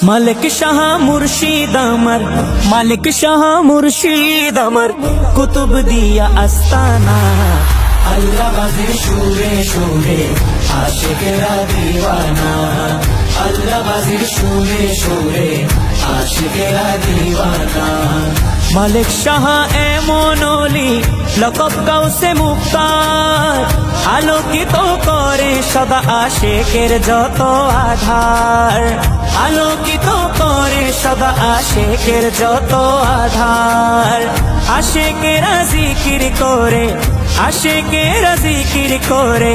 মালিক শাহ মুর্শিদ আমার, মালিক শাহ মুর্শিদ আমার, কুতুব দিয়া আস্তানা। আল্লাহ বাজির সুরে সুরে আশিকেরা দিওয়ানা, আল্লাহ বাজির সুরে সুরে আশিকেরা দিওয়ানা। মালিক শাহ এমন অলি, লকব গাউসে মুক্তার, আলোকিত করে সদা আশিকের যত আধার, আলোকিত করে সদা আশিকের যত আধার। আশিকেরা জিকির করে, আশিকেরা জিকির করে,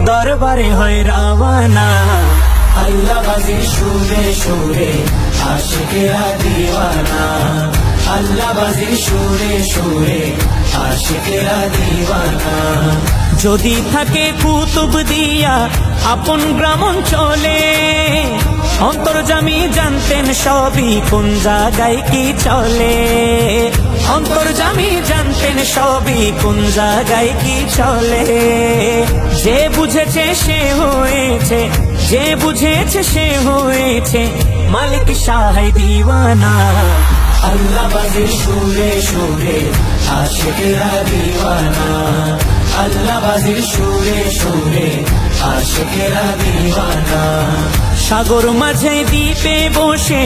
দরবারে হয় রওয়ানা। আল্লাহ বাজির সুরে সুরে আশিকেরা দিওয়ানা, আল্লাহ বাজির সুরে সুরে আশিকেরা দিওয়ানা। যদি থাকে কুতুব দিয়া আপন গ্রাম অঞ্চলে, অন্তর্যামী জানতেন সবই কোন জায়গায় কি চলে, অন্তর্যামী জানতেন সবই কোন জায়গায় কি চলে। যে বুঝেছে সে হয়েছে, যে বুঝেছে সে হয়েছে মালিক শাহ দিওয়ানা। আল্লাহ বাজির সুরে সুরে আশিকেরা দিওয়ানা, আল্লাহ বাজির সুরে সুরে আশিকেরা দিওয়ানা। সাগর মাঝে দ্বীপে বসে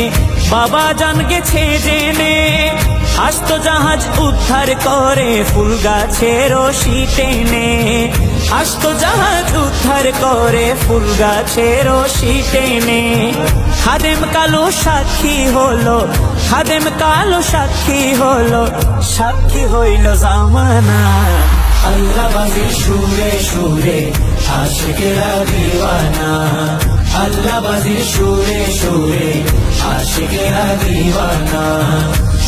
বাবা জান গেছে জেনে, আস্ত জাহাজ উদ্ধার করে ফুল গাছের রশি টেনে, আস্ত জাহাজ উদ্ধার করে ফুল গাছের রশি টেনে। খাদেম কালো সাক্ষী হলো, খাদেম কালো সাক্ষী হলো, সাক্ষী হইল জামানা। আল্লাহ বাজির সুরে সুরে আশিকেরা দিওয়ানা, আল্লাহ বাজির সুরে সুরে আশিকেরা দিওয়ানা।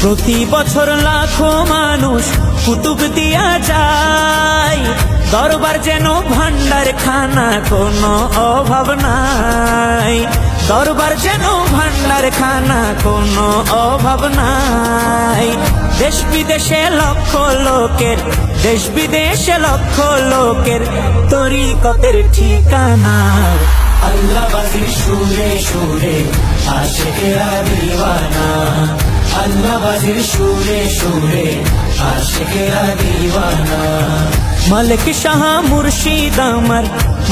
প্রতি বছর লাখো মানুষ কুতুব দিয়া যায়, দরবার যেন ভান্ডার খানা কোনো অভাব নাই, দরবার যেন ভান্ডার খানা কোনো অভাব নাই। দেশ বিদেশে লক্ষ লোকের, দেশ বিদেশে লক্ষ লোকের তরিকতের ঠিকানা। আল্লাহ বাজির সুরে সুরে আশিকেরা দিওয়ানা, আল্লাহ বাজির সুরে সুরে আশিকেরা দিওয়ানা। মালিক শাহ মুর্শিদ আমার,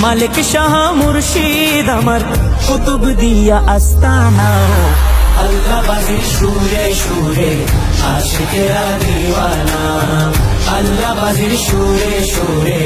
মালিক শাহ মুর্শিদ আমার, কুতুব দিয়া আস্তানা। আল্লাহ বাজির সুরে সুরে আশিকেরা দিওয়ানা, আল্লাহ বাজির সুরে সুরে